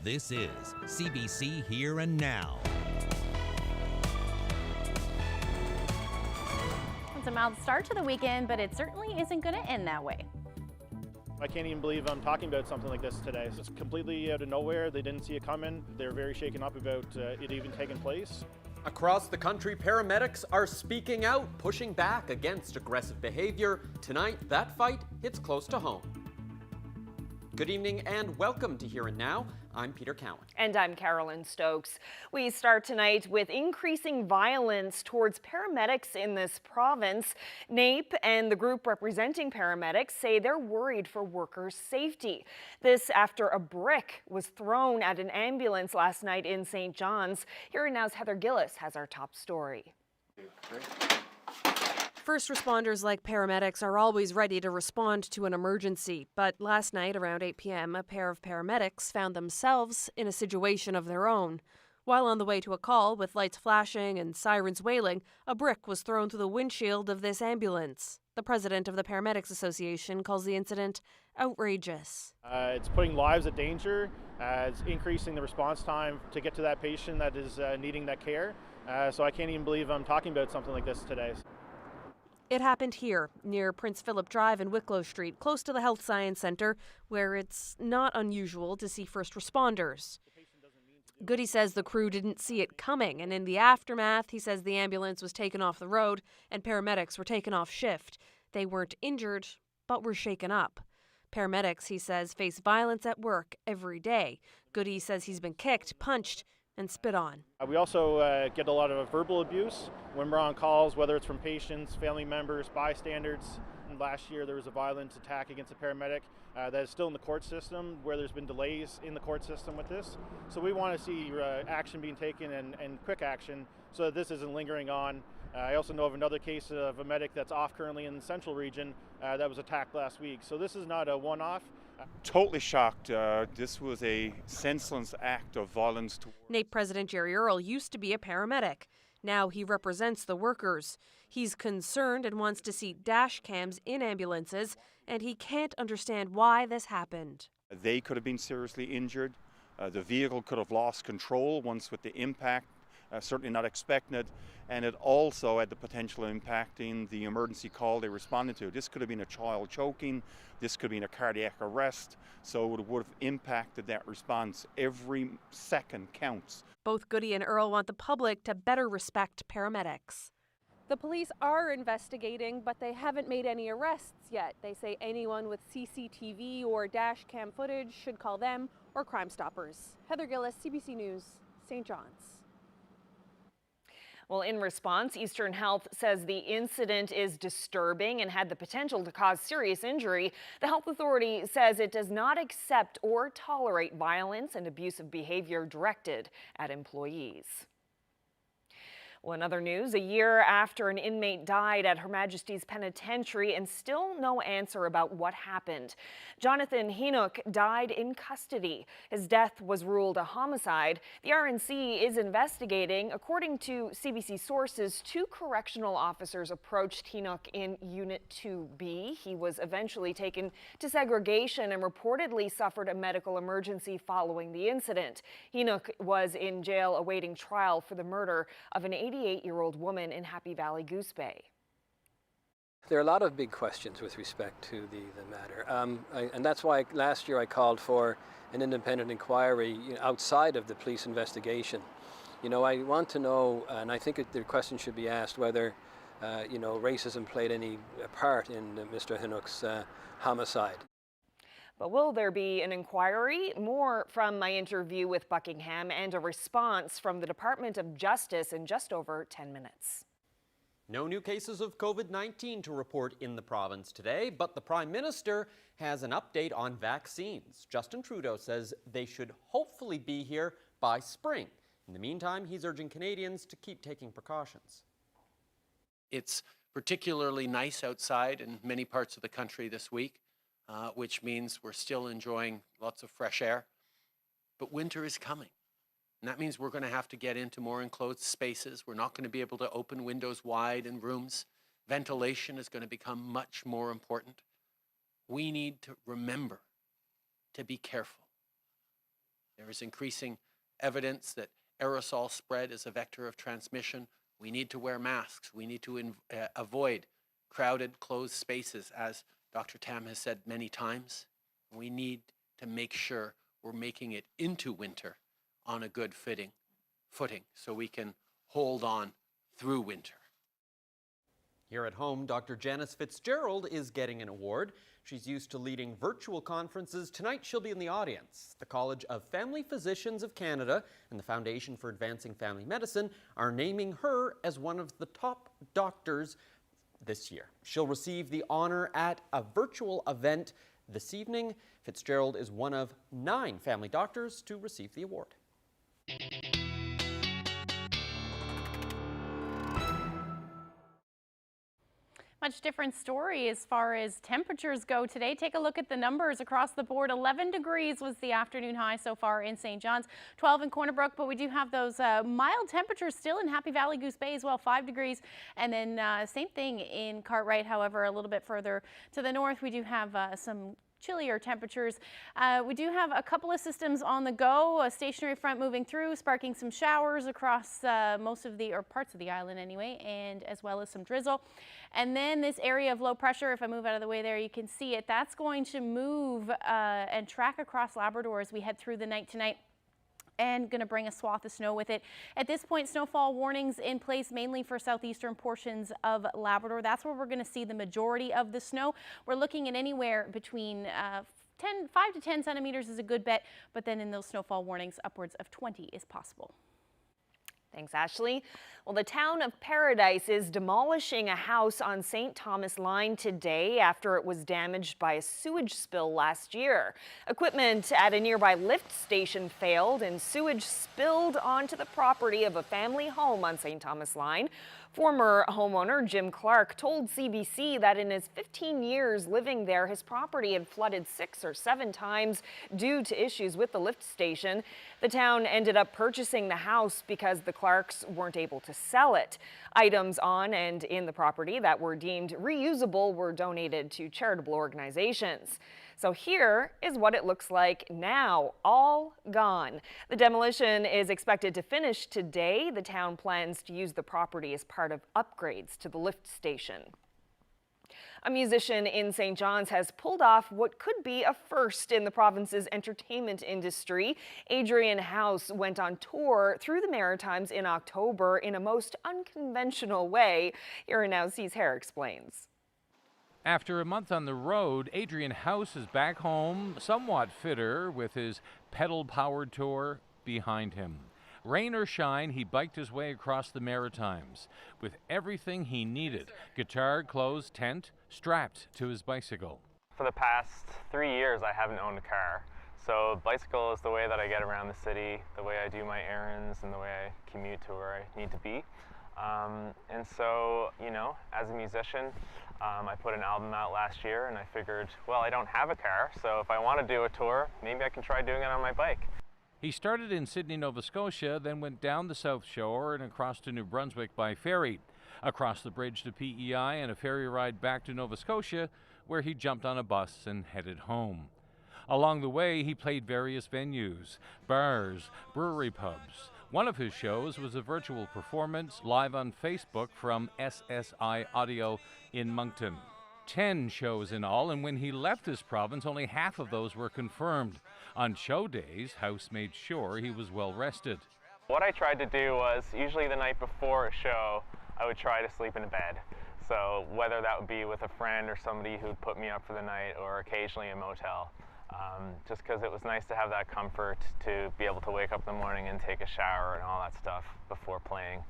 This is CBC Here and Now. It's a mild start to the weekend, but it certainly isn't going to end that way. I can't even believe I'm talking about something like this today. It's completely out of nowhere. They didn't see it coming. They're very shaken up about it even taking place. Across the country, paramedics are speaking out, pushing back against aggressive behavior. Tonight, that fight hits close to home. Good evening and welcome to Here and Now. I'm Peter Cowan. And I'm Carolyn Stokes. We start tonight with increasing violence towards paramedics in this province. NAPE and the group representing paramedics say they're worried for workers' safety. This after a brick was thrown at an ambulance last night in St. John's. Here and Now's Heather Gillis has our top story. First responders like paramedics are always ready to respond to an emergency. But last night around 8 p.m., a pair of paramedics found themselves in a situation of their own. While on the way to a call with lights flashing and sirens wailing, a brick was thrown through the windshield of this ambulance. The president of the Paramedics Association calls the incident outrageous. It's putting lives at danger. It's increasing the response time to get to that patient that is needing that care. So I can't even believe I'm talking about something like this today. It happened here, near Prince Philip Drive and Wicklow Street, close to the Health Science Centre, where it's not unusual to see first responders. Goody says the crew didn't see it coming, and in the aftermath, he says the ambulance was taken off the road and paramedics were taken off shift. They weren't injured, but were shaken up. Paramedics, he says, face violence at work every day. Goody says he's been kicked, punched, and spit on. We also get a lot of verbal abuse when we're on calls, whether it's from patients, family members, bystanders. And last year there was a violent attack against a paramedic that is still in the court system, where there's been delays in the court system with this. So we want to see action being taken and quick action so that this isn't lingering on. I also know of another case of a medic that's off currently in the central region that was attacked last week. So this is not a one-off. Totally shocked. This was a senseless act of violence. NAPE President Jerry Earle used to be a paramedic. Now he represents the workers. He's concerned and wants to see dash cams in ambulances, and he can't understand why this happened. They could have been seriously injured. The vehicle could have lost control once with the impact, certainly not expecting it, and it also had the potential of impacting the emergency call they responded to. This could have been a child choking, this could have been a cardiac arrest, so it would have impacted that response. Every second counts. Both Goody and Earle want the public to better respect paramedics. The police are investigating, but they haven't made any arrests yet. They say anyone with CCTV or dash cam footage should call them or Crime Stoppers. Heather Gillis, CBC News, St. John's. Well, in response, Eastern Health says the incident is disturbing and had the potential to cause serious injury. The health authority says it does not accept or tolerate violence and abusive behavior directed at employees. Well, in other news, a year after an inmate died at Her Majesty's Penitentiary and still no answer about what happened. Jonathan Hinok died in custody. His death was ruled a homicide. The RNC is investigating. According to CBC sources, 2 correctional officers approached Hinok in Unit 2B. He was eventually taken to segregation and reportedly suffered a medical emergency following the incident. Hinok was in jail awaiting trial for the murder of an 88-year-old woman in Happy Valley Goose Bay. There are a lot of big questions with respect to the matter, and that's why last year I called for an independent inquiry outside of the police investigation. I want to know, and I think the question should be asked, whether racism played any part in Mr. Hinok's homicide. But will there be an inquiry? More from my interview with Buckingham and a response from the Department of Justice in just over 10 minutes. No new cases of COVID-19 to report in the province today, but the Prime Minister has an update on vaccines. Justin Trudeau says they should hopefully be here by spring. In the meantime, he's urging Canadians to keep taking precautions. It's particularly nice outside in many parts of the country this week, which means we're still enjoying lots of fresh air. But winter is coming. And that means we're going to have to get into more enclosed spaces. We're not going to be able to open windows wide in rooms. Ventilation is going to become much more important. We need to remember to be careful. There is increasing evidence that aerosol spread is a vector of transmission. We need to wear masks. We need to avoid crowded, closed spaces, as Dr. Tam has said many times. We need to make sure we're making it into winter on a good footing so we can hold on through winter. Here at home, Dr. Janice Fitzgerald is getting an award. She's used to leading virtual conferences. Tonight, she'll be in the audience. The College of Family Physicians of Canada and the Foundation for Advancing Family Medicine are naming her as one of the top doctors this year. She'll receive the honor at a virtual event this evening. Fitzgerald is one of 9 family doctors to receive the award. Much different story as far as temperatures go today. Take a look at the numbers across the board. 11 degrees was the afternoon high so far in St. John's, 12 in Corner Brook, but we do have those mild temperatures still in Happy Valley, Goose Bay as well, 5 degrees. And then same thing in Cartwright. However, a little bit further to the north, we do have some chillier temperatures. We do have a couple of systems on the go, a stationary front moving through, sparking some showers across most of the, or parts of the island anyway, and as well as some drizzle. And then this area of low pressure, if I move out of the way there, you can see it, that's going to move and track across Labrador as we head through the night tonight, and going to bring a swath of snow with it. At this point, snowfall warnings in place mainly for southeastern portions of Labrador. That's where we're going to see the majority of the snow. We're looking at anywhere between 5 to 10 centimeters is a good bet, but then in those snowfall warnings, upwards of 20 is possible. Thanks, Ashley. Well, the town of Paradise is demolishing a house on St. Thomas Line today after it was damaged by a sewage spill last year. Equipment at a nearby lift station failed and sewage spilled onto the property of a family home on St. Thomas Line. Former homeowner Jim Clark told CBC that in his 15 years living there, his property had flooded 6 or 7 times due to issues with the lift station. The town ended up purchasing the house because the Clarks weren't able to sell it. Items on and in the property that were deemed reusable were donated to charitable organizations. So here is what it looks like now, all gone. The demolition is expected to finish today. The town plans to use the property as part of upgrades to the lift station. A musician in St. John's has pulled off what could be a first in the province's entertainment industry. Adrian House went on tour through the Maritimes in October in a most unconventional way. Here Now C's Hair explains. After a month on the road, Adrian House is back home, somewhat fitter, with his pedal-powered tour behind him. Rain or shine, he biked his way across the Maritimes with everything he needed: guitar, clothes, tent, strapped to his bicycle. For the past 3 years, I haven't owned a car. So bicycle is the way that I get around the city, the way I do my errands, and the way I commute to where I need to be. And so, you know, as a musician, I put an album out last year, and I figured, well, I don't have a car, so if I want to do a tour, maybe I can try doing it on my bike. He started in Sydney, Nova Scotia, then went down the South Shore and across to New Brunswick by ferry, across the bridge to PEI, and a ferry ride back to Nova Scotia, where he jumped on a bus and headed home. Along the way, he played various venues, bars, brewery pubs. One of his shows was a virtual performance live on Facebook from SSI Audio in Moncton. 10 shows in all, and when he left this province, only half of those were confirmed. On show days, House made sure he was well rested. What I tried to do was, usually the night before a show, I would try to sleep in a bed. So whether that would be with a friend or somebody who'd put me up for the night, or occasionally a motel. Just because it was nice to have that comfort to be able to wake up in the morning and take a shower and all that stuff before playing.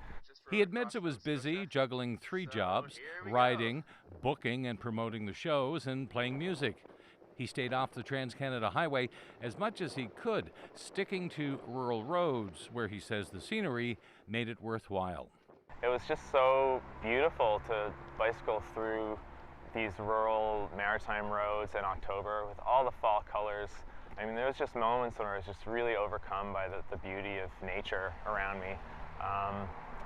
He admits it was busy, juggling 3 jobs, riding, booking and promoting the shows, and playing music. He stayed off the Trans-Canada Highway as much as he could, sticking to rural roads where he says the scenery made it worthwhile. It was just so beautiful to bicycle through these rural maritime roads in October with all the fall colors. I mean, there was just moments where I was just really overcome by the beauty of nature around me.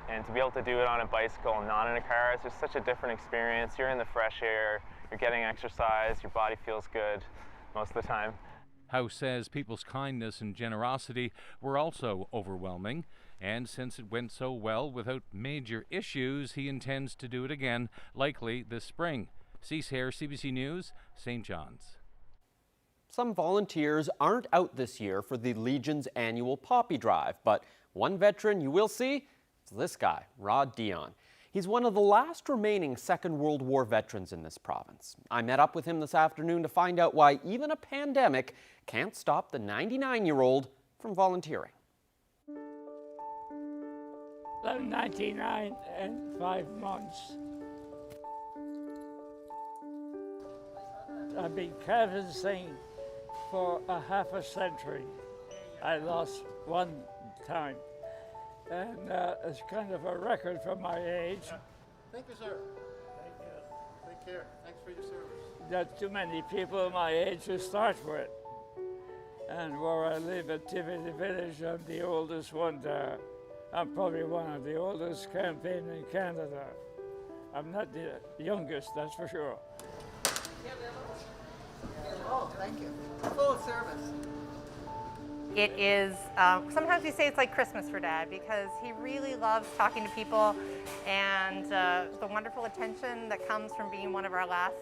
And to be able to do it on a bicycle and not in a car is just such a different experience. You're in the fresh air, you're getting exercise, your body feels good most of the time. House says people's kindness and generosity were also overwhelming, and since it went so well without major issues, he intends to do it again, likely this spring. Cease Hare, CBC News, St. John's. Some volunteers aren't out this year for the Legion's annual Poppy Drive, but one veteran you will see is this guy, Rod Dion. He's one of the last remaining Second World War veterans in this province. I met up with him this afternoon to find out why even a pandemic can't stop the 99-year-old from volunteering. I'm 99 and 5 months. I've been canvassing for a half a century. I lost one time. And it's kind of a record for my age. Thank you, sir. Thank you. Take care. Thanks for your service. Not too many people my age to start with. And where I live at Tivity Village, I'm the oldest one there. I'm probably one of the oldest campaign in Canada. I'm not the youngest, that's for sure. Oh, thank you. Full service. It is, sometimes we say it's like Christmas for Dad because he really loves talking to people and the wonderful attention that comes from being one of our last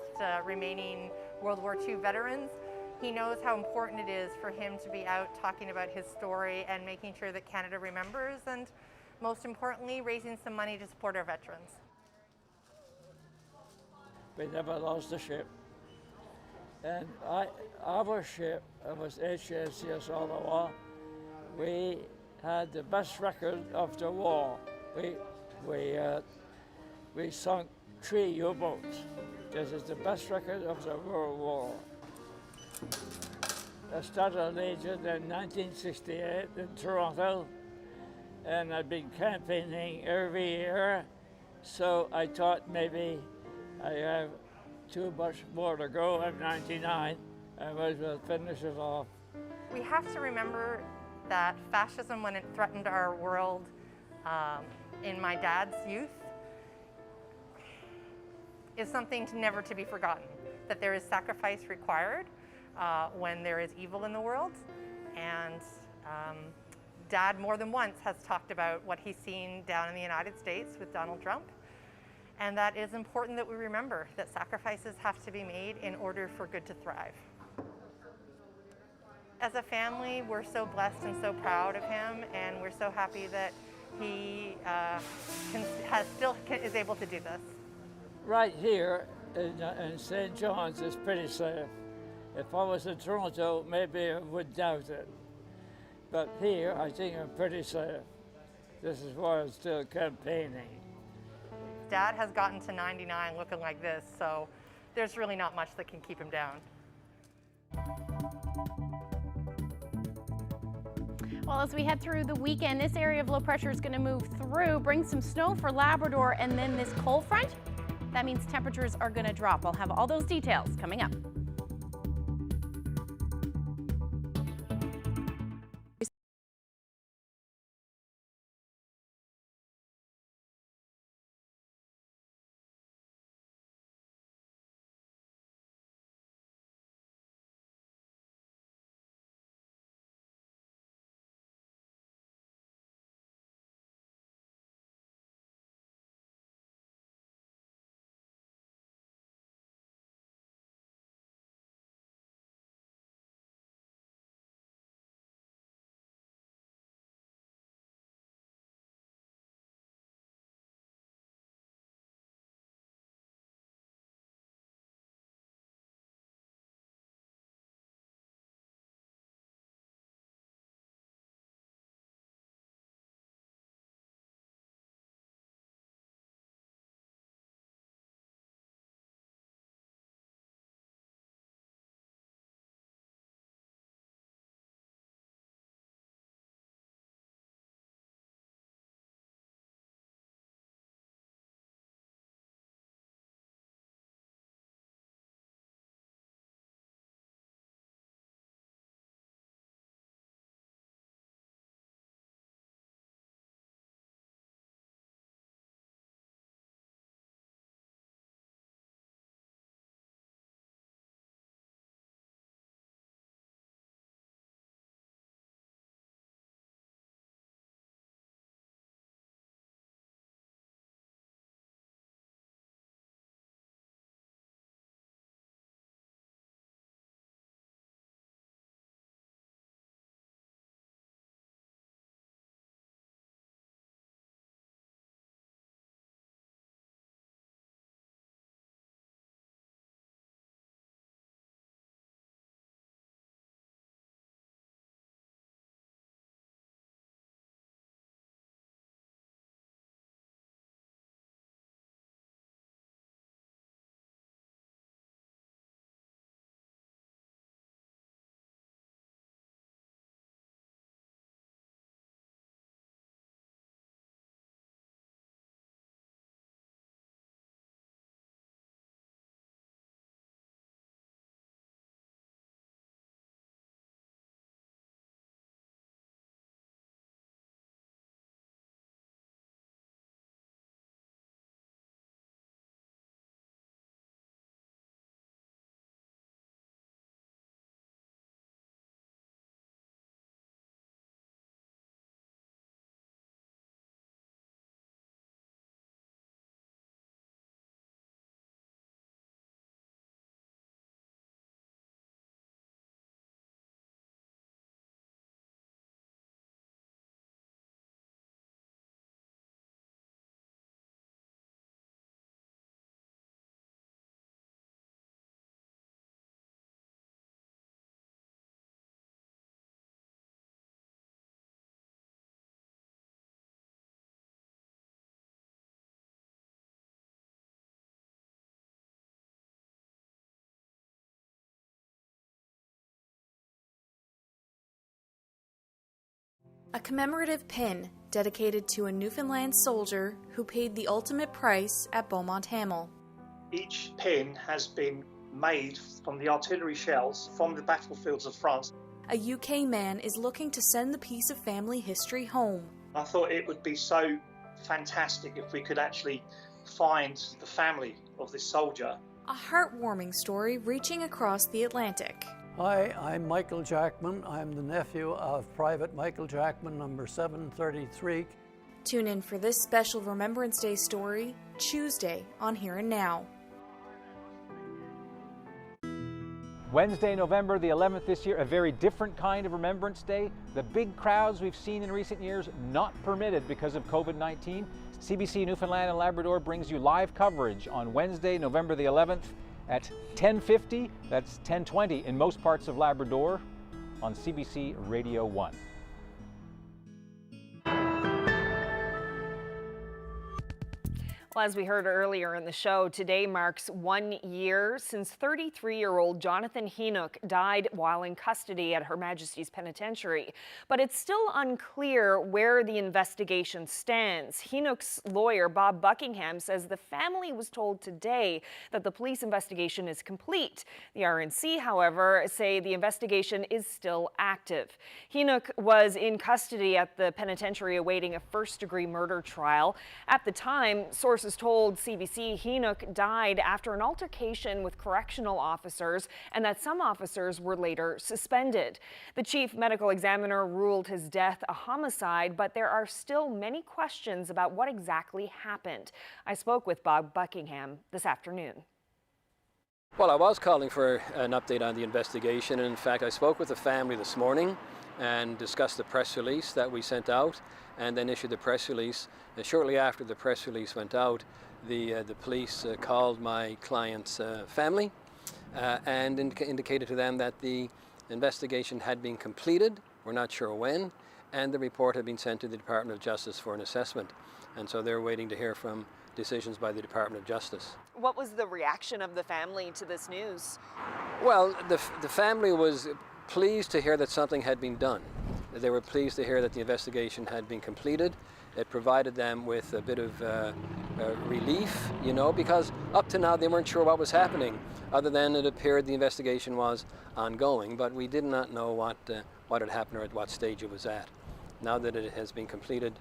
remaining World War II veterans. He knows how important it is for him to be out talking about his story and making sure that Canada remembers and, most importantly, raising some money to support our veterans. We never lost a ship. And our ship was HMCS Ottawa. We had the best record of the war. We sunk 3 U-boats. This is the best record of the World War. I started Legion in 1968 in Toronto, and I've been campaigning every year. So I thought maybe I have too much more to go. I'm 99. I might as well finish it off. We have to remember that fascism, when it threatened our world in my dad's youth, is something never to be forgotten. That there is sacrifice required when there is evil in the world. And Dad more than once has talked about what he's seen down in the United States with Donald Trump. And that is important that we remember that sacrifices have to be made in order for good to thrive. As a family, we're so blessed and so proud of him, and we're so happy that he is able to do this. Right here in St. John's is pretty safe. If I was in Toronto, maybe I would doubt it. But here, I think I'm pretty safe. This is why I'm still campaigning. Dad has gotten to 99 looking like this, so there's really not much that can keep him down. Well, as we head through the weekend, this area of low pressure is going to move through, bring some snow for Labrador, and then this cold front, that means temperatures are going to drop. I'll have all those details coming up. A commemorative pin dedicated to a Newfoundland soldier who paid the ultimate price at Beaumont Hamel. Each pin has been made from the artillery shells from the battlefields of France. A UK man is looking to send the piece of family history home. I thought it would be so fantastic if we could actually find the family of this soldier. A heartwarming story reaching across the Atlantic. Hi, I'm Michael Jackman. I'm the nephew of Private Michael Jackman, number 733. Tune in for this special Remembrance Day story, Tuesday on Here and Now. Wednesday, November the 11th this year, a very different kind of Remembrance Day. The big crowds we've seen in recent years not permitted because of COVID-19. CBC Newfoundland and Labrador brings you live coverage on Wednesday, November the 11th at 10:50, that's 10:20 in most parts of Labrador on CBC Radio 1. Well, as we heard earlier in the show, today marks 1 year since 33-year-old Jonathan Hinok died while in custody at Her Majesty's Penitentiary. But it's still unclear where the investigation stands. Hinok's lawyer, Bob Buckingham, says the family was told today that the police investigation is complete. The RNC, however, say the investigation is still active. Hinok was in custody at the penitentiary awaiting a first-degree murder trial. At the time, sources told CBC Hinok died after an altercation with correctional officers and that some officers were later suspended. The chief medical examiner ruled his death a homicide, but there are still many questions about what exactly happened. I spoke with Bob Buckingham this afternoon. Well, I was calling for an update on the investigation, and in fact I spoke with the family this morning and discussed the press release that we sent out and then issued the press release. Shortly after the press release went out, the police called my client's family and indicated to them that the investigation had been completed, we're not sure when, and the report had been sent to the Department of Justice for an assessment. And so they're waiting to hear from decisions by the Department of Justice. What was the reaction of the family to this news? Well, the family was pleased to hear that something had been done. They were pleased to hear that the investigation had been completed. It provided them with a bit of relief, you know, because up to now they weren't sure what was happening, other than it appeared the investigation was ongoing, but we did not know what had happened or at what stage it was at. Now that it has been completed,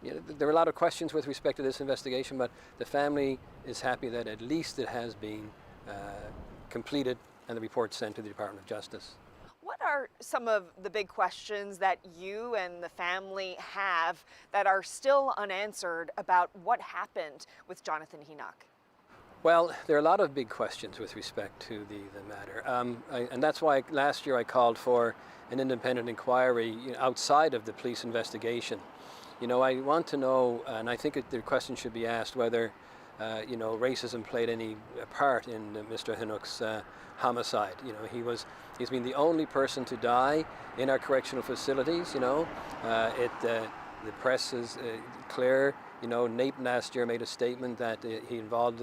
you know, there are a lot of questions with respect to this investigation, but the family is happy that at least it has been completed and the report sent to the Department of Justice. What are some of the big questions that you and the family have that are still unanswered about what happened with Jonathan Hinok? Well, there are a lot of big questions with respect to the matter. And that's why last year I called for an independent inquiry outside of the police investigation. You know, I want to know, and I think the question should be asked whether you know, racism played any part in Mr. Hinok's homicide. You know, he's been the only person to die in our correctional facilities. You know, the press is clear. You know, NAPE last year made a statement that he involved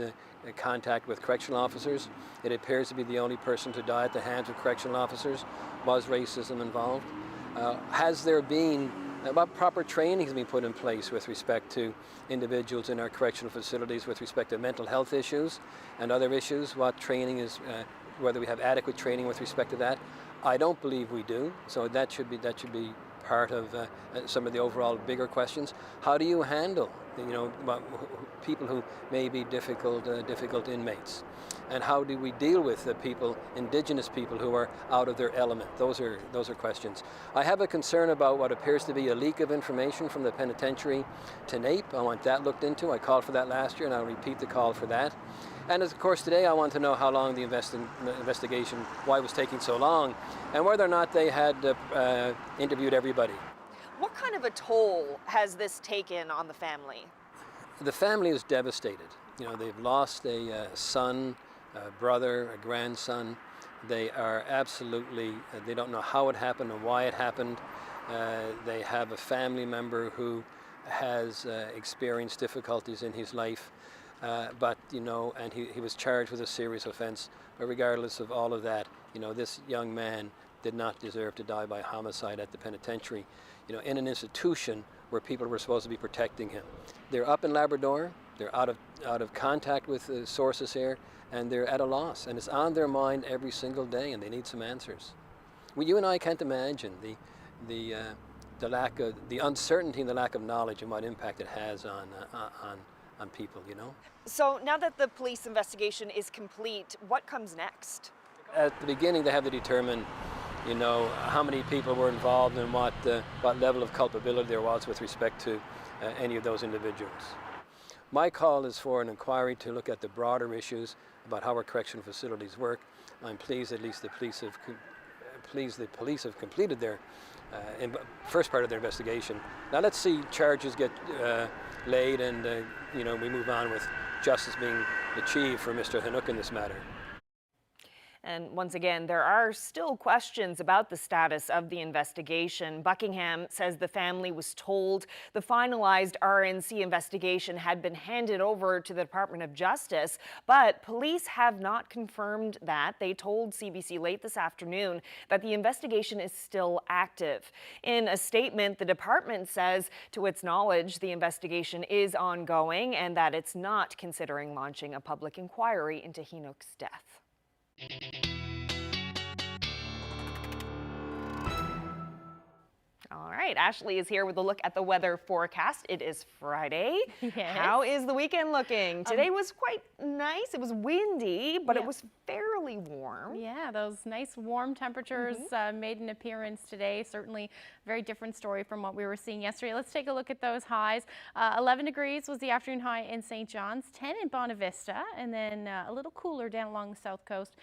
contact with correctional officers. It appears to be the only person to die at the hands of correctional officers. Was racism involved? Has there been what proper training has been put in place with respect to individuals in our correctional facilities with respect to mental health issues and other issues? What training is, whether we have adequate training with respect to that? I don't believe we do. So that should be part of some of the overall bigger questions. How do you handle, you know, people who may be difficult inmates? And how do we deal with people, Indigenous people who are out of their element? Those are questions. I have a concern about what appears to be a leak of information from the penitentiary to NAPE. I want that looked into. I called for that last year, and I'll repeat the call for that. And of course, today I want to know how long the investigation, why it was taking so long, and whether or not they had interviewed everybody. What kind of a toll has this taken on the family? The family is devastated. You know, they've lost a son, a brother, a grandson. They are absolutely, they don't know how it happened or why it happened. They have a family member who has experienced difficulties in his life, but, you know, and he was charged with a serious offense. But regardless of all of that, you know, this young man did not deserve to die by homicide at the penitentiary, in an institution where people were supposed to be protecting him. They're up in Labrador, they're out of contact with the sources here, and they're at a loss, and it's on their mind every single day, and they need some answers. You and I can't imagine the lack of, the uncertainty and the lack of knowledge and what impact it has on people, So now that the police investigation is complete, what comes next? At the beginning, they have to determine, how many people were involved and what level of culpability there was with respect to any of those individuals. My call is for an inquiry to look at the broader issues about how our correctional facilities work. I'm pleased at least the police have completed their first part of their investigation. Now let's see charges get laid and we move on with justice being achieved for Mr. Hinok in this matter. And once again, there are still questions about the status of the investigation. Buckingham says the family was told the finalized RNC investigation had been handed over to the Department of Justice, but police have not confirmed that. They told CBC late this afternoon that the investigation is still active. In a statement, the department says, to its knowledge, the investigation is ongoing and that it's not considering launching a public inquiry into Hinok's death. All right, Ashley is here with a look at the weather forecast. It is Friday. Yes. How is the weekend looking? Today was quite nice. It was windy, but it was fairly warm. Yeah, those nice warm temperatures made an appearance today. Certainly a very different story from what we were seeing yesterday. Let's take a look at those highs. 11 degrees was the afternoon high in St. John's, 10 in Bonavista, and then a little cooler down along the south coast.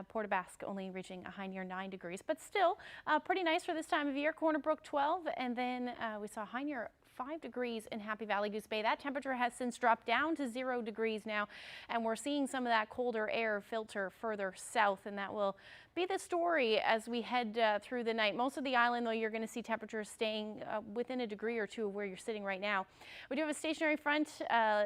Port aux Basques only reaching a high near 9 degrees, but still pretty nice for this time of year. Corner Brook 12, and then we saw a high near 5 degrees in Happy Valley Goose Bay. That temperature has since dropped down to 0 degrees now, and we're seeing some of that colder air filter further south, and that will be the story as we head through the night. Most of the island, though, you're going to see temperatures staying within a degree or two of where you're sitting right now. We do have a stationary front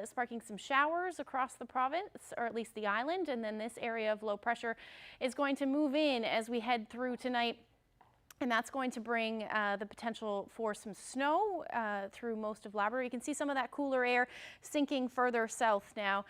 sparking some showers across the province, or at least the island, and then this area of low pressure is going to move in as we head through tonight. And that's going to bring the potential for some snow through most of Labrador. You can see some of that cooler air sinking further south now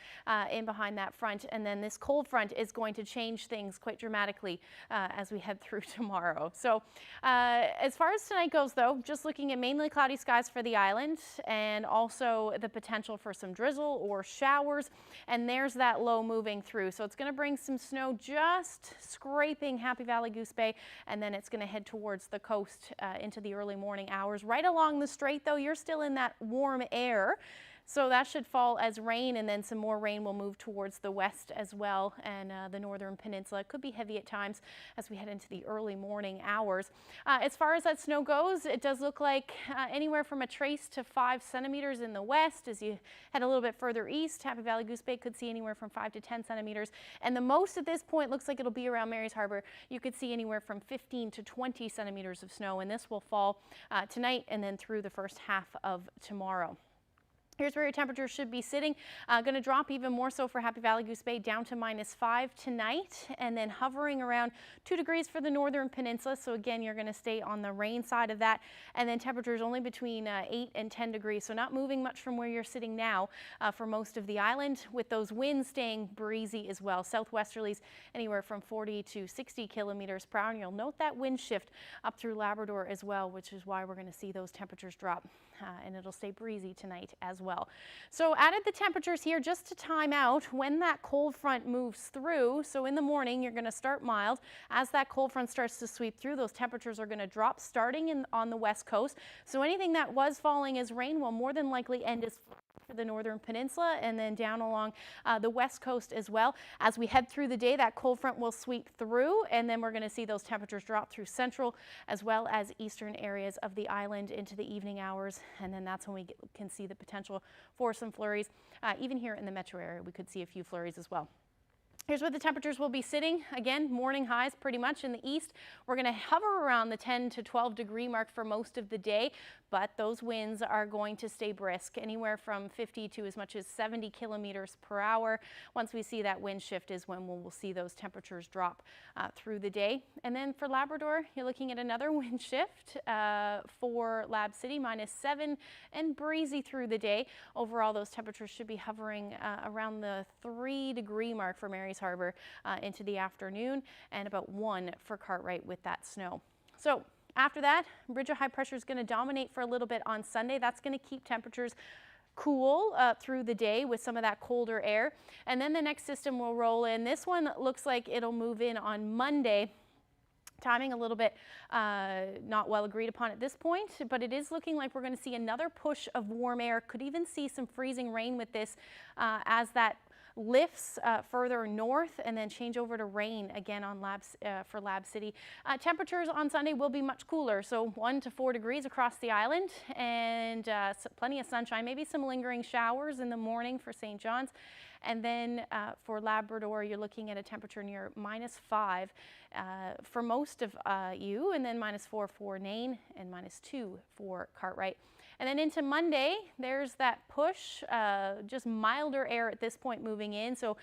in behind that front. And then this cold front is going to change things quite dramatically as we head through tomorrow. So as far as tonight goes, though, just looking at mainly cloudy skies for the island and also the potential for some drizzle or showers. And there's that low moving through. So it's going to bring some snow just scraping Happy Valley Goose Bay, and then it's going to head towards the coast into the early morning hours. Right along the strait, though, you're still in that warm air. So that should fall as rain, and then some more rain will move towards the west as well, and the northern peninsula. It could be heavy at times as we head into the early morning hours. As far as that snow goes, it does look like anywhere from a trace to 5 centimeters in the west. As you head a little bit further east, Happy Valley Goose Bay could see anywhere from 5 to 10 centimeters. And the most at this point looks like it'll be around Mary's Harbor. You could see anywhere from 15 to 20 centimeters of snow, and this will fall tonight and then through the first half of tomorrow. Here's where your temperature should be sitting. Going to drop even more so for Happy Valley Goose Bay down to -5 tonight, and then hovering around 2 degrees for the northern peninsula. So again, you're going to stay on the rain side of that, and then temperatures only between 8 and 10 degrees. So not moving much from where you're sitting now for most of the island, with those winds staying breezy as well. Southwesterlies anywhere from 40 to 60 kilometers per hour. And you'll note that wind shift up through Labrador as well, which is why we're going to see those temperatures drop, and it'll stay breezy tonight as well. So added the temperatures here just to time out when that cold front moves through. So in the morning, you're going to start mild. As that cold front starts to sweep through, those temperatures are going to drop starting on the west coast. So anything that was falling as rain will more than likely end as for the northern peninsula, and then down along the west coast as well. As we head through the day, that cold front will sweep through, and then we're going to see those temperatures drop through central as well as eastern areas of the island into the evening hours, and then that's when we can see the potential for some flurries. Even here in the metro area, we could see a few flurries as well. Here's where the temperatures will be sitting. Again, morning highs pretty much in the east. We're going to hover around the 10 to 12 degree mark for most of the day, but those winds are going to stay brisk, anywhere from 50 to as much as 70 kilometers per hour. Once we see that wind shift is when we'll see those temperatures drop through the day. And then for Labrador, you're looking at another wind shift for Lab City, -7 and breezy through the day. Overall, those temperatures should be hovering around the 3 degree mark for Mary's Harbour into the afternoon, and about 1 for Cartwright with that snow. So after that, ridge of high pressure is going to dominate for a little bit on Sunday. That's going to keep temperatures cool through the day with some of that colder air. And then the next system will roll in. This one looks like it'll move in on Monday. Timing a little bit not well agreed upon at this point, but it is looking like we're going to see another push of warm air. Could even see some freezing rain with this as that lifts further north and then change over to rain again on for Lab City. Temperatures on Sunday will be much cooler, so 1 to 4 degrees across the island, and plenty of sunshine, maybe some lingering showers in the morning for St. John's. And then for Labrador, you're looking at a temperature near -5 for most of you, and then -4 for Nain and -2 for Cartwright. And then into Monday, there's that push, just milder air at this point moving in. So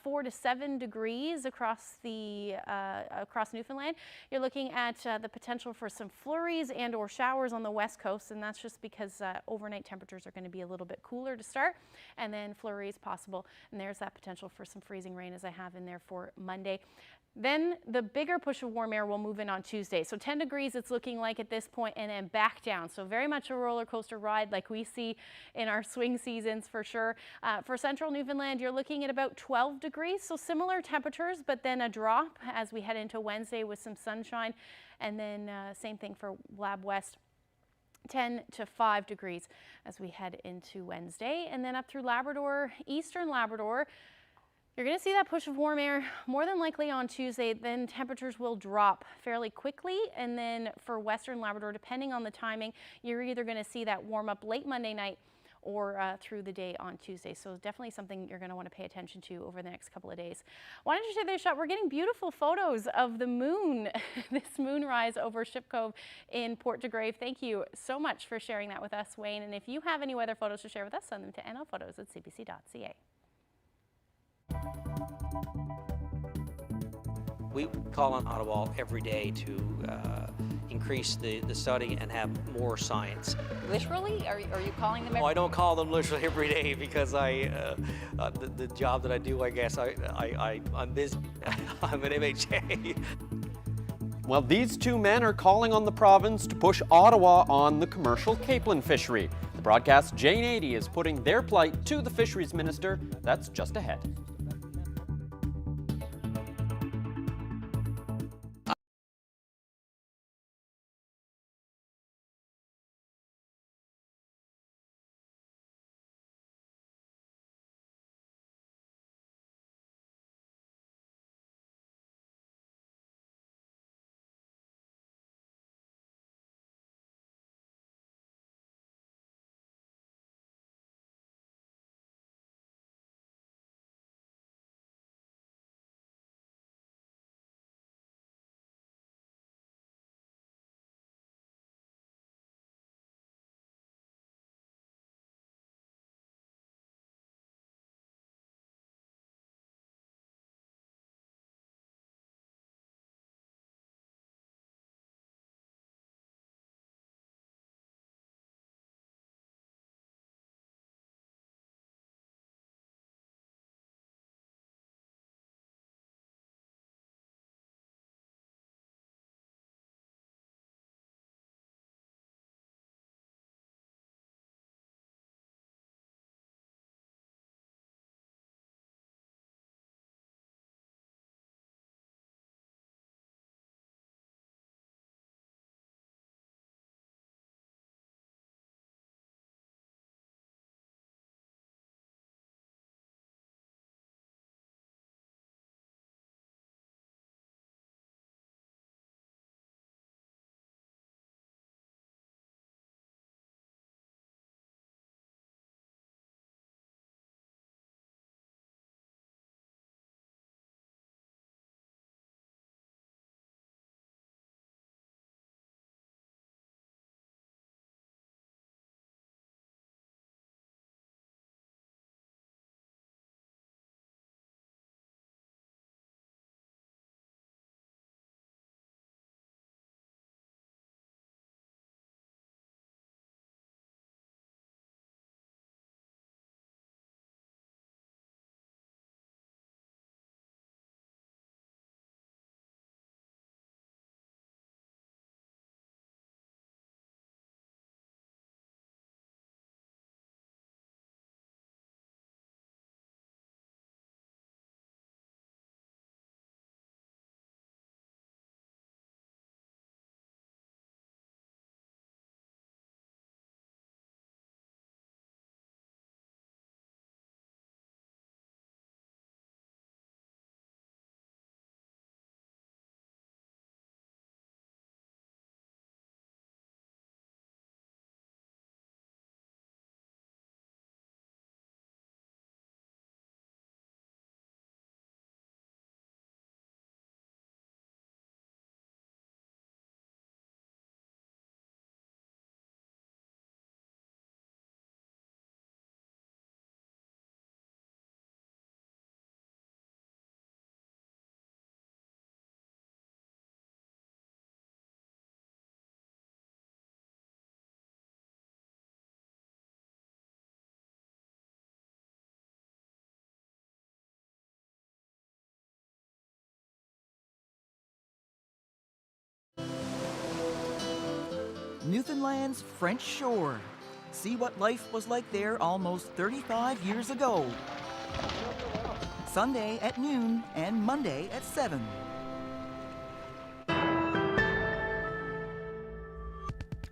4 to 7 degrees across across Newfoundland. You're looking at the potential for some flurries and or showers on the west coast, and that's just because overnight temperatures are going to be a little bit cooler to start, and then flurries possible. And there's that potential for some freezing rain as I have in there for Monday. Then the bigger push of warm air will move in on Tuesday. So 10 degrees it's looking like at this point, and then back down. So very much a roller coaster ride like we see in our swing seasons for sure. For central Newfoundland, you're looking at about 12 degrees. So similar temperatures, but then a drop as we head into Wednesday with some sunshine. And then same thing for Lab West. 10 to 5 degrees as we head into Wednesday. And then up through Labrador, eastern Labrador, you're going to see that push of warm air more than likely on Tuesday. Then temperatures will drop fairly quickly. And then for western Labrador, depending on the timing, you're either going to see that warm up late Monday night or through the day on Tuesday. So definitely something you're going to want to pay attention to over the next couple of days. Why don't you take this shot? We're getting beautiful photos of the moon, this moonrise over Ship Cove in Port de Grave. Thank you so much for sharing that with us, Wayne. And if you have any weather photos to share with us, send them to nlphotos@cbc.ca. We call on Ottawa every day to increase the study and have more science. Literally? Are you calling them? No, I don't call them literally every day because the job that I do, I guess, I'm busy. I'm an MHA. Well, these two men are calling on the province to push Ottawa on the commercial capelin fishery. The broadcast Jane 80 is putting their plight to the fisheries minister. That's just ahead. Newfoundland's French Shore. See what life was like there almost 35 years ago. Sunday at noon and Monday at 7.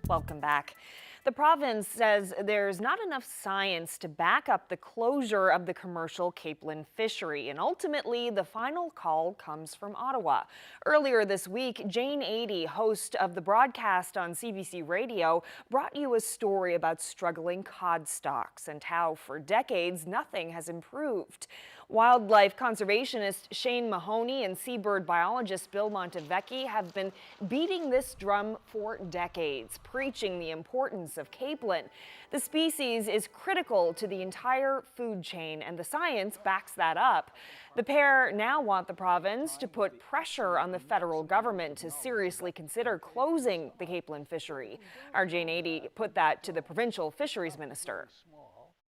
Welcome back. The province says there's not enough science to back up the closure of the commercial Capelin fishery, and ultimately the final call comes from Ottawa. Earlier this week, Jane Adey, host of the broadcast on CBC Radio, brought you a story about struggling cod stocks and how for decades nothing has improved. Wildlife conservationist Shane Mahoney and seabird biologist Bill Montevecchi have been beating this drum for decades, preaching the importance of capelin. The species is critical to the entire food chain, and the science backs that up. The pair now want the province to put pressure on the federal government to seriously consider closing the capelin fishery. Our Jane Adey put that to the provincial fisheries minister.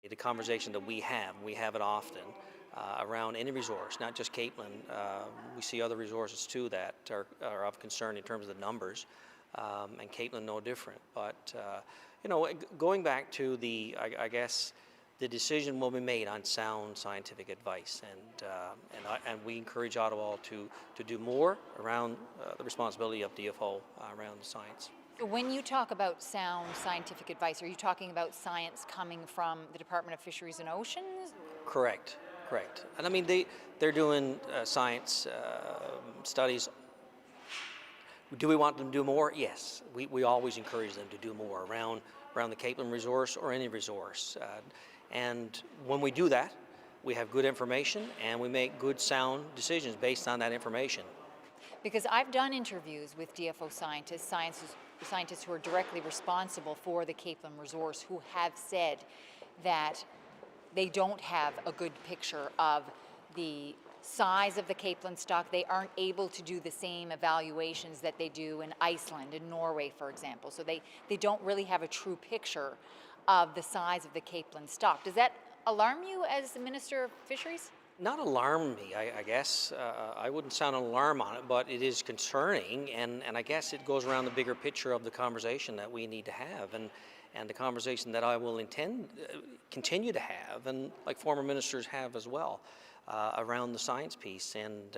The conversation that we have it often, around any resource, not just capelin. We see other resources too that are of concern in terms of the numbers, and capelin no different. But going back to I guess the decision will be made on sound scientific advice, and we encourage Ottawa to do more around the responsibility of DFO around the science. When you talk about sound scientific advice, are you talking about science coming from the Department of Fisheries and Oceans? Correct. And I mean, they're doing science studies. Do we want them to do more? Yes. We always encourage them to do more around the capelin resource or any resource. And when we do that, we have good information and we make good sound decisions based on that information. Because I've done interviews with DFO scientists who are directly responsible for the capelin resource, who have said that they don't have a good picture of the size of the capelin stock. They aren't able to do the same evaluations that they do in Iceland and Norway, for example. So they don't really have a true picture of the size of the capelin stock. Does that alarm you as the Minister of Fisheries? Not alarm me, I guess. I wouldn't sound an alarm on it, but it is concerning, and I guess it goes around the bigger picture of the conversation that we need to have, and the conversation that I will continue to have, and like former ministers have as well, around the science piece. And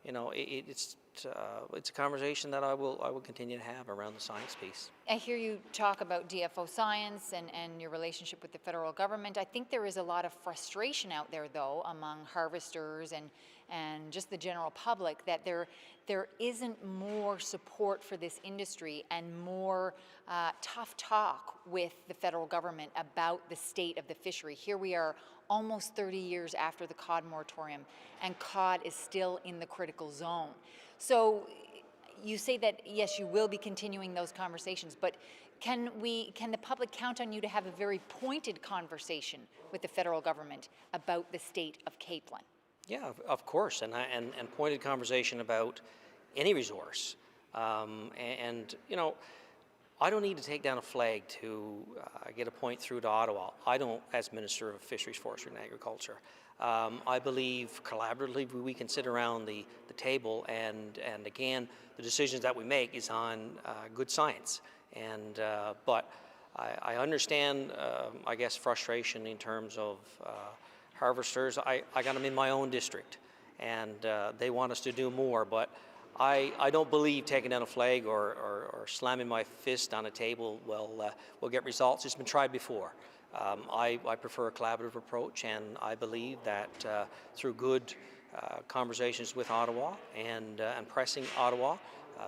it's a conversation that I will continue to have around the science piece. I hear you talk about DFO science and your relationship with the federal government. I think there is a lot of frustration out there, though, among harvesters and just the general public, that there isn't more support for this industry and more tough talk with the federal government about the state of the fishery. Here we are almost 30 years after the cod moratorium, and cod is still in the critical zone. So you say that, yes, you will be continuing those conversations, but can the public count on you to have a very pointed conversation with the federal government about the state of capelin? Yeah, of course, and pointed conversation about any resource. I don't need to take down a flag to get a point through to Ottawa. I don't, as Minister of Fisheries, Forestry and Agriculture. I believe collaboratively we can sit around the table, and again, the decisions that we make is on good science. But I understand, I guess, frustration in terms of harvesters. I got them in my own district, and they want us to do more, but I don't believe taking down a flag or slamming my fist on a table will get results. It's been tried before. I prefer a collaborative approach, and I believe that through good conversations with Ottawa and pressing Ottawa,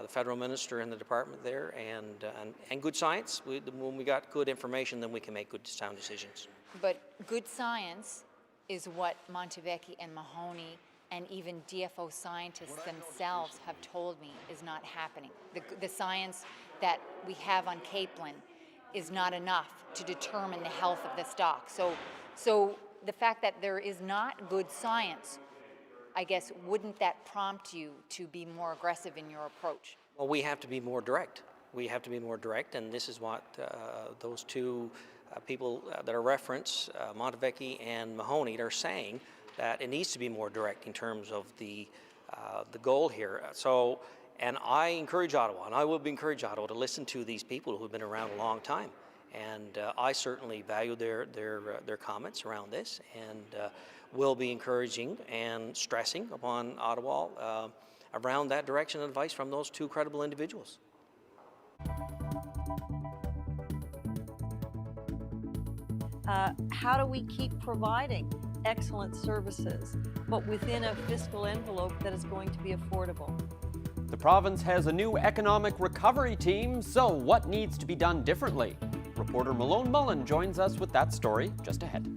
the federal minister and the department there, and good science, when we got good information, then we can make good sound decisions. But good science is what Montevecchi and Mahoney and even DFO scientists themselves have told me is not happening. The science that we have on capelin is not enough to determine the health of the stock. So the fact that there is not good science, I guess, wouldn't that prompt you to be more aggressive in your approach? Well, we have to be more direct. We have to be more direct, and this is what those two people that are referenced, Montevecchi and Mahoney, are saying, that it needs to be more direct in terms of the goal here. So, And I encourage Ottawa, and I will encourage Ottawa to listen to these people who have been around a long time. And I certainly value their comments around this, and will be encouraging and stressing upon Ottawa around that direction and advice from those two credible individuals. How do we keep providing excellent services, but within a fiscal envelope that is going to be affordable? The province has a new economic recovery team, so what needs to be done differently? Reporter Malone Mullen joins us with that story just ahead.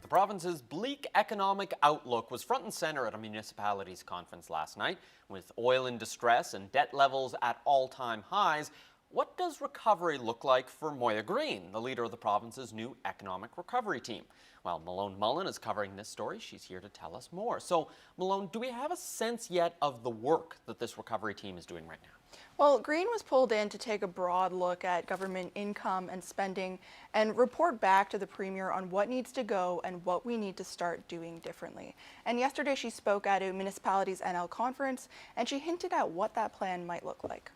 The province's bleak economic outlook was front and center at a municipalities conference last night. With oil in distress and debt levels at all-time highs, what does recovery look like for Moya Green, the leader of the province's new economic recovery team? Well, Malone Mullen is covering this story. She's here to tell us more. So, Malone, do we have a sense yet of the work that this recovery team is doing right now? Well, Green was pulled in to take a broad look at government income and spending and report back to the Premier on what needs to go and what we need to start doing differently. And yesterday she spoke at a Municipalities NL conference and she hinted at what that plan might look like.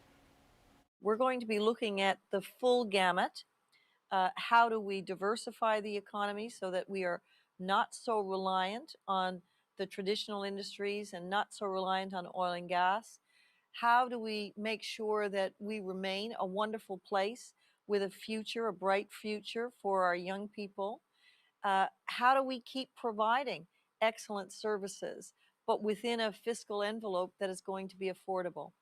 We're going to be looking at the full gamut How do we diversify the economy so that we are not so reliant on the traditional industries and not so reliant on oil and gas? How do we make sure that we remain a wonderful place with a future, a bright future for our young people? How do we keep providing excellent services, but within a fiscal envelope that is going to be affordable?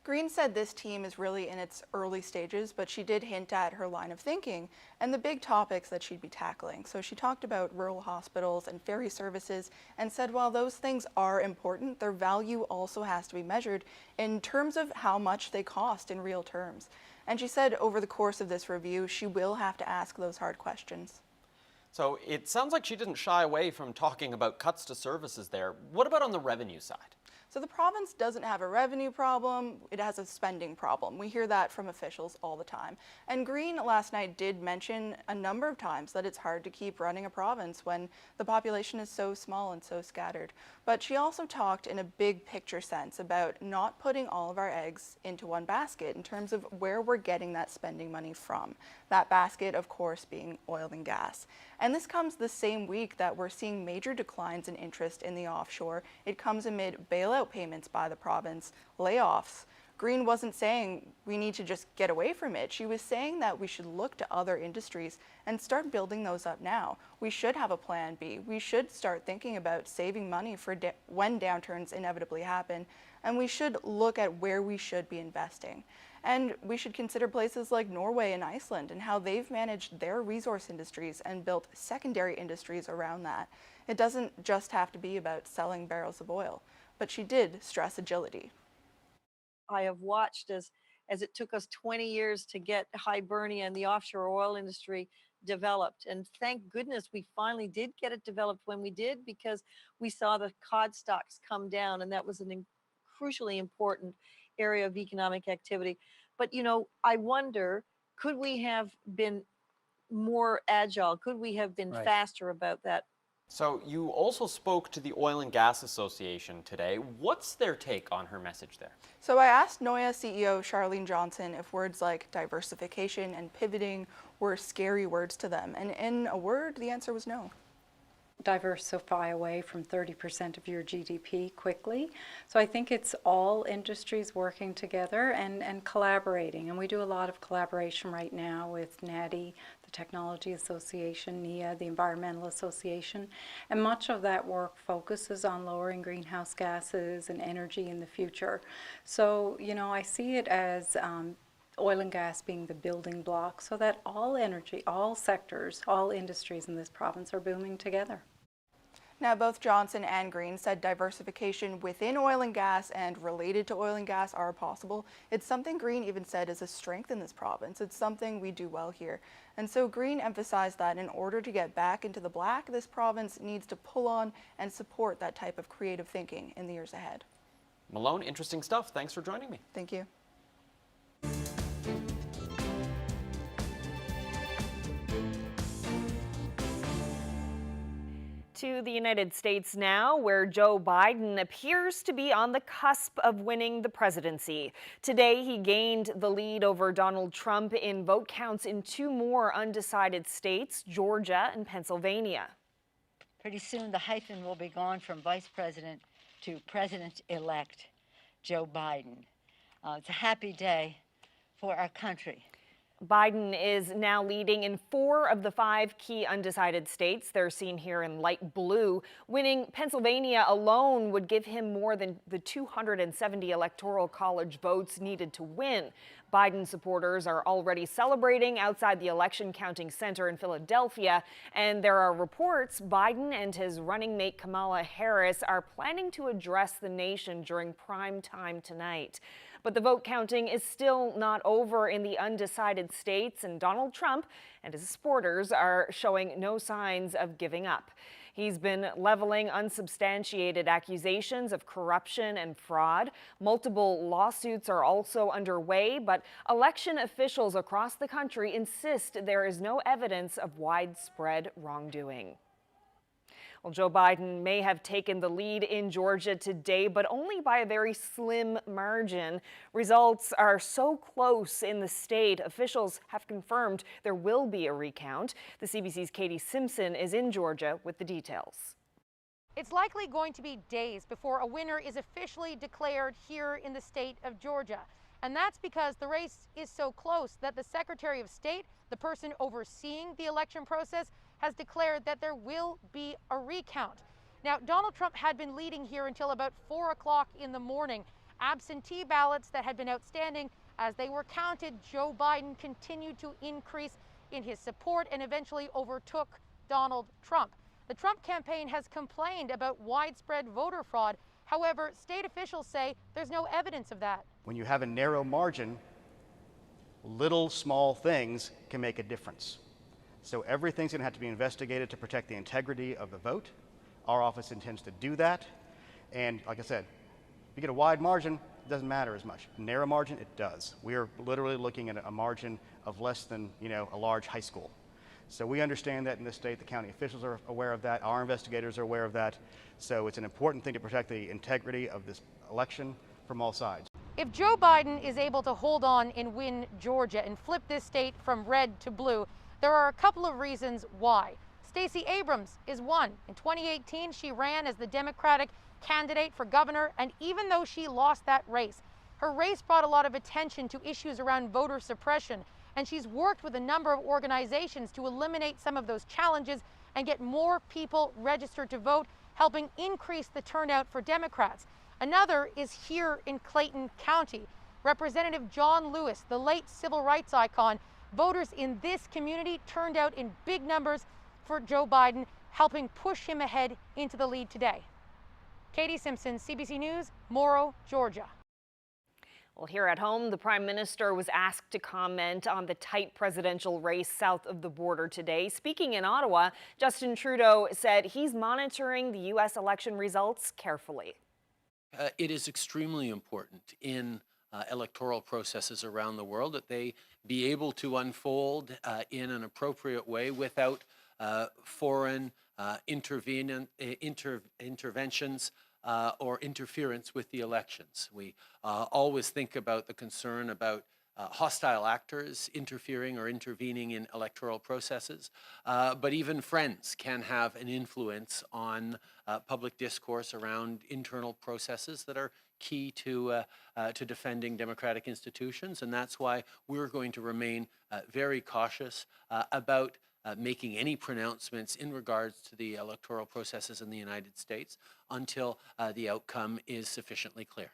Green said this team is really in its early stages, but she did hint at her line of thinking and the big topics that she'd be tackling. So she talked about rural hospitals and ferry services and said while those things are important, their value also has to be measured in terms of how much they cost in real terms. And she said over the course of this review, she will have to ask those hard questions. So it sounds like she didn't shy away from talking about cuts to services there. What about on the revenue side? So the province doesn't have a revenue problem, it has a spending problem. We hear that from officials all the time. And Green last night did mention a number of times that it's hard to keep running a province when the population is so small and so scattered. But she also talked in a big picture sense about not putting all of our eggs into one basket in terms of where we're getting that spending money from. That basket, of course, being oil and gas. And this comes the same week that we're seeing major declines in interest in the offshore. It comes amid bailout payments by the province, layoffs. Green wasn't saying we need to just get away from it. She was saying that we should look to other industries and start building those up now. We should have a plan B. We should start thinking about saving money for when downturns inevitably happen. And we should look at where we should be investing. And we should consider places like Norway and Iceland and how they've managed their resource industries and built secondary industries around that. It doesn't just have to be about selling barrels of oil, but she did stress agility. I have watched as it took us 20 years to get Hibernia and the offshore oil industry developed. And thank goodness we finally did get it developed when we did, because we saw the cod stocks come down, and that was an crucially important area of economic activity. But, you know, I wonder, could we have been more agile? Could we have been faster about that? So you also spoke to the Oil and Gas Association today. What's their take on her message there? So I asked NOIA CEO Charlene Johnson if words like diversification and pivoting were scary words to them. And in a word, the answer was no. Diversify away from 30% of your GDP quickly. So I think it's all industries working together and collaborating. And we do a lot of collaboration right now with NADI, the Technology Association, NIA, the Environmental Association. And much of that work focuses on lowering greenhouse gases and energy in the future. So, you know, I see it as oil and gas being the building block so that all energy, all sectors, all industries in this province are booming together. Now, both Johnson and Green said diversification within oil and gas and related to oil and gas are possible. It's something Green even said is a strength in this province. It's something we do well here. And so Green emphasized that in order to get back into the black, this province needs to pull on and support that type of creative thinking in the years ahead. Malone, interesting stuff. Thanks for joining me. Thank you. To the United States now, where Joe Biden appears to be on the cusp of winning the presidency. Today, he gained the lead over Donald Trump in vote counts in two more undecided states, Georgia and Pennsylvania. Pretty soon, the hyphen will be gone from Vice President to President-elect Joe Biden. It's a happy day for our country. Biden is now leading in 4 of the 5 key undecided states. They're seen here in light blue. Winning Pennsylvania alone would give him more than the 270 Electoral College votes needed to win. Biden supporters are already celebrating outside the election counting center in Philadelphia, and there are reports Biden and his running mate Kamala Harris are planning to address the nation during prime time tonight. But the vote counting is still not over in the undecided states, and Donald Trump and his supporters are showing no signs of giving up. He's been leveling unsubstantiated accusations of corruption and fraud. Multiple lawsuits are also underway, but election officials across the country insist there is no evidence of widespread wrongdoing. Well, Joe Biden may have taken the lead in Georgia today, but only by a very slim margin. Results are so close in the state, officials have confirmed there will be a recount. The CBC's Katie Simpson is in Georgia with the details. It's likely going to be days before a winner is officially declared here in the state of Georgia. And that's because the race is so close that the Secretary of State, the person overseeing the election process, has declared that there will be a recount. Now, Donald Trump had been leading here until about 4 o'clock in the morning. Absentee ballots that had been outstanding, as they were counted, Joe Biden continued to increase in his support and eventually overtook Donald Trump. The Trump campaign has complained about widespread voter fraud. However, state officials say there's no evidence of that. When you have a narrow margin, little small things can make a difference. So everything's going to have to be investigated to protect the integrity of the vote. Our office intends to do that. And like I said, if you get a wide margin, it doesn't matter as much. Narrow margin, it does. We are literally looking at a margin of less than, a large high school. So we understand that in this state, the county officials are aware of that, our investigators are aware of that. So it's an important thing to protect the integrity of this election from all sides. If Joe Biden is able to hold on and win Georgia and flip this state from red to blue, there are a couple of reasons why. Stacey Abrams is one. In 2018, she ran as the Democratic candidate for governor, and even though she lost that race, her race brought a lot of attention to issues around voter suppression. And she's worked with a number of organizations to eliminate some of those challenges and get more people registered to vote, helping increase the turnout for Democrats. Another is here in Clayton County. Representative John Lewis, the late civil rights icon, voters in this community turned out in big numbers for Joe Biden, helping push him ahead into the lead today. Katie Simpson, CBC News, Morrow, Georgia. Well, here at home, the Prime Minister was asked to comment on the tight presidential race south of the border today. Speaking in Ottawa, Justin Trudeau said he's monitoring the U.S. election results carefully. It is extremely important in electoral processes around the world that they be able to unfold in an appropriate way without foreign interventions or interference with the elections. We always think about the concern about hostile actors interfering or intervening in electoral processes, but even friends can have an influence on public discourse around internal processes that are key to defending democratic institutions, and that's why we're going to remain very cautious about making any pronouncements in regards to the electoral processes in the United States until the outcome is sufficiently clear.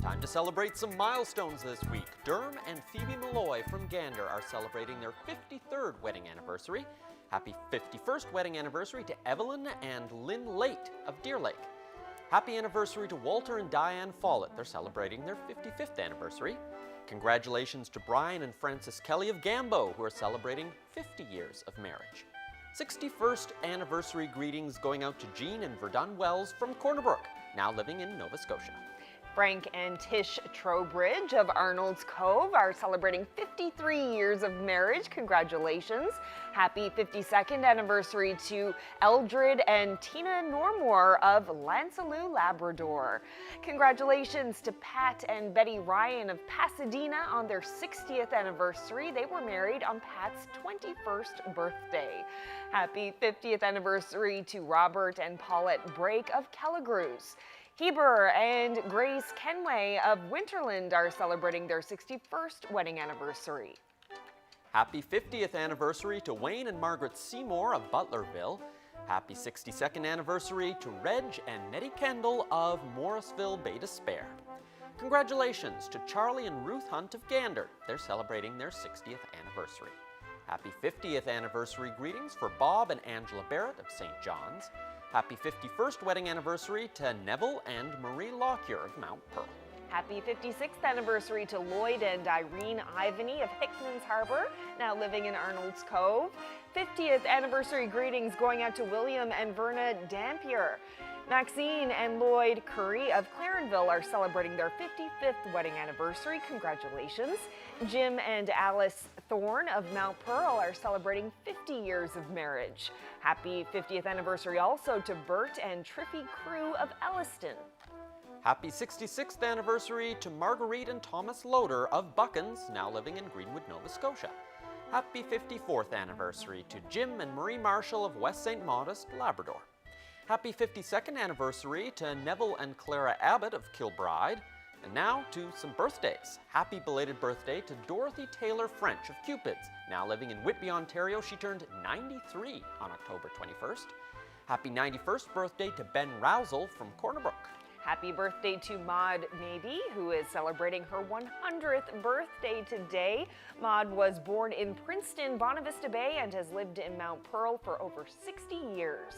Time to celebrate some milestones this week. Derm and Phoebe Malloy from Gander are celebrating their 53rd wedding anniversary. Happy 51st wedding anniversary to Evelyn and Lynn Late of Deer Lake. Happy anniversary to Walter and Diane Follett. They're celebrating their 55th anniversary. Congratulations to Brian and Frances Kelly of Gambo, who are celebrating 50 years of marriage. 61st anniversary greetings going out to Jean and Verdun Wells from Corner Brook, now living in Nova Scotia. Frank and Tish Trowbridge of Arnold's Cove are celebrating 53 years of marriage. Congratulations. Happy 52nd anniversary to Eldred and Tina Normore of Lancelot, Labrador. Congratulations to Pat and Betty Ryan of Pasadena on their 60th anniversary. They were married on Pat's 21st birthday. Happy 50th anniversary to Robert and Paulette Brake of Kelligrews. Heber and Grace Kenway of Winterland are celebrating their 61st wedding anniversary. Happy 50th anniversary to Wayne and Margaret Seymour of Butlerville. Happy 62nd anniversary to Reg and Nettie Kendall of Morrisville, Bay d'Espoir. Congratulations to Charlie and Ruth Hunt of Gander. They're celebrating their 60th anniversary. Happy 50th anniversary greetings for Bob and Angela Barrett of St. John's. Happy 51st wedding anniversary to Neville and Marie Lockyer of Mount Pearl. Happy 56th anniversary to Lloyd and Irene Ivany of Hickman's Harbor, now living in Arnold's Cove. 50th anniversary greetings going out to William and Verna Dampier. Maxine and Lloyd Curry of Clarenville are celebrating their 55th wedding anniversary. Congratulations. Jim and Alice Thorne of Mount Pearl are celebrating 50 years of marriage. Happy 50th anniversary also to Bert and Triffy Crew of Elliston. Happy 66th anniversary to Marguerite and Thomas Loader of Buckens, now living in Greenwood, Nova Scotia. Happy 54th anniversary to Jim and Marie Marshall of West St. Modest, Labrador. Happy 52nd anniversary to Neville and Clara Abbott of Kilbride. And now to some birthdays. Happy belated birthday to Dorothy Taylor French of Cupids, now living in Whitby, Ontario. She turned 93 on October 21st. Happy 91st birthday to Ben Rousel from Corner Brook. Happy birthday to Maud Mabey, who is celebrating her 100th birthday today. Maud was born in Princeton, Bonavista Bay, and has lived in Mount Pearl for over 60 years.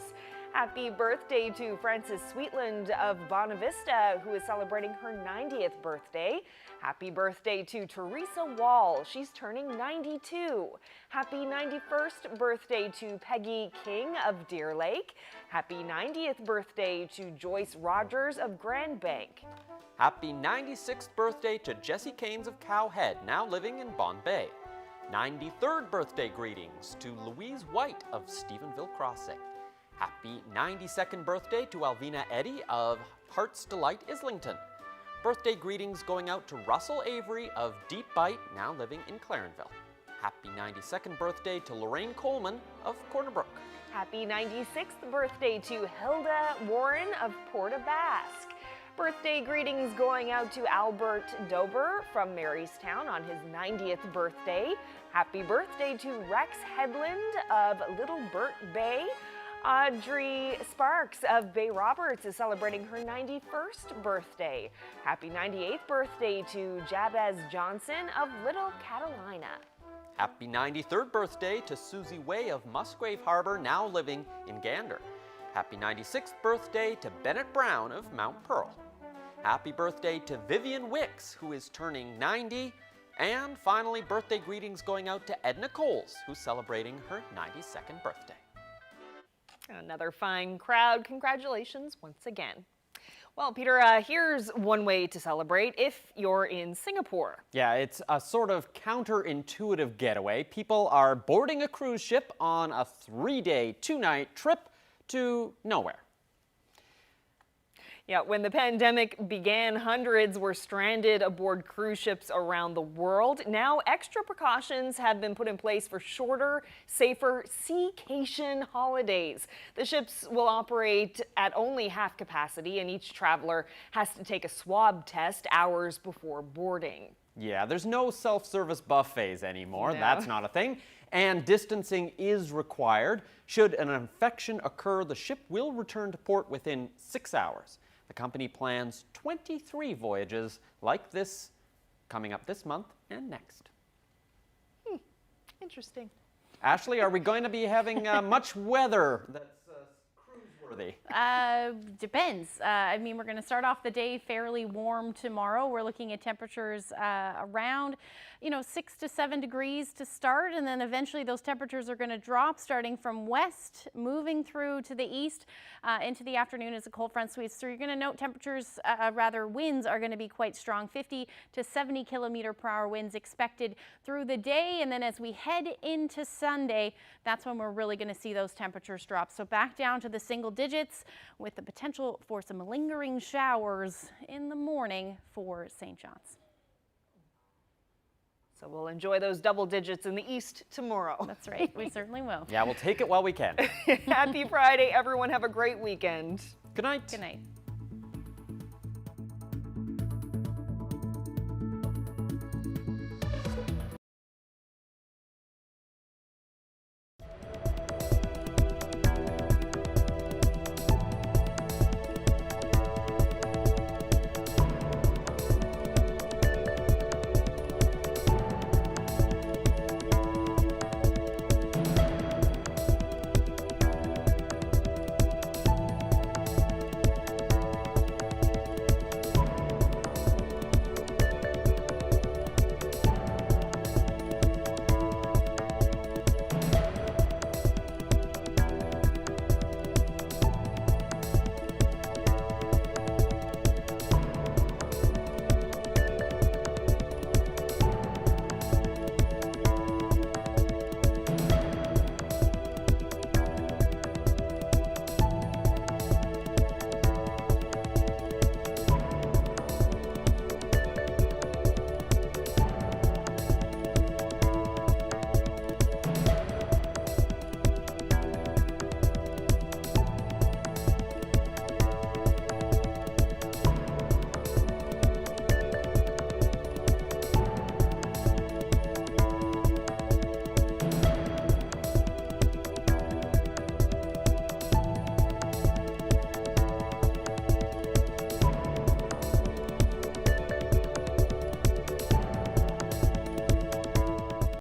Happy birthday to Frances Sweetland of Bonavista, who is celebrating her 90th birthday. Happy birthday to Teresa Wall. She's turning 92. Happy 91st birthday to Peggy King of Deer Lake. Happy 90th birthday to Joyce Rogers of Grand Bank. Happy 96th birthday to Jessie Caines of Cowhead, now living in Bond Bay. 93rd birthday greetings to Louise White of Stephenville Crossing. Happy 92nd birthday to Alvina Eddy of Heart's Delight, Islington. Birthday greetings going out to Russell Avery of Deep Bite, now living in Clarenville. Happy 92nd birthday to Lorraine Coleman of Corner Brook. Happy 96th birthday to Hilda Warren of Port aux Basques. Birthday greetings going out to Albert Dober from Marystown on his 90th birthday. Happy birthday to Rex Headland of Little Burt Bay. Audrey Sparks of Bay Roberts is celebrating her 91st birthday. Happy 98th birthday to Jabez Johnson of Little Catalina. Happy 93rd birthday to Susie Way of Musgrave Harbor, now living in Gander. Happy 96th birthday to Bennett Brown of Mount Pearl. Happy birthday to Vivian Wicks, who is turning 90. And finally, birthday greetings going out to Edna Coles, who's celebrating her 92nd birthday. Another fine crowd. Congratulations once again. Well, Peter, here's one way to celebrate if you're in Singapore. Yeah, it's a sort of counterintuitive getaway. People are boarding a cruise ship on a 3-day, 2-night trip to nowhere. Yeah, when the pandemic began, hundreds were stranded aboard cruise ships around the world. Now, extra precautions have been put in place for shorter, safer seacation holidays. The ships will operate at only half capacity, and each traveler has to take a swab test hours before boarding. Yeah, there's no self-service buffets anymore. No. That's not a thing. And distancing is required. Should an infection occur, the ship will return to port within 6 hours. The company plans 23 voyages like this coming up this month and next. Interesting. Ashley, are we going to be having much weather that's cruise-worthy? Depends. I mean, we're going to start off the day fairly warm tomorrow. We're looking at temperatures around, 6 to 7 degrees to start, and then eventually those temperatures are going to drop starting from west, moving through to the east into the afternoon as a cold front sweeps. So you're going to note temperatures, winds are going to be quite strong, 50 to 70 kilometer per hour winds expected through the day. And then as we head into Sunday, that's when we're really going to see those temperatures drop. So back down to the single digits with the potential for some lingering showers in the morning for St. John's. So we'll enjoy those double digits in the east tomorrow. That's right. We certainly will. Yeah, we'll take it while we can. Happy Friday, everyone. Have a great weekend. Good night. Good night.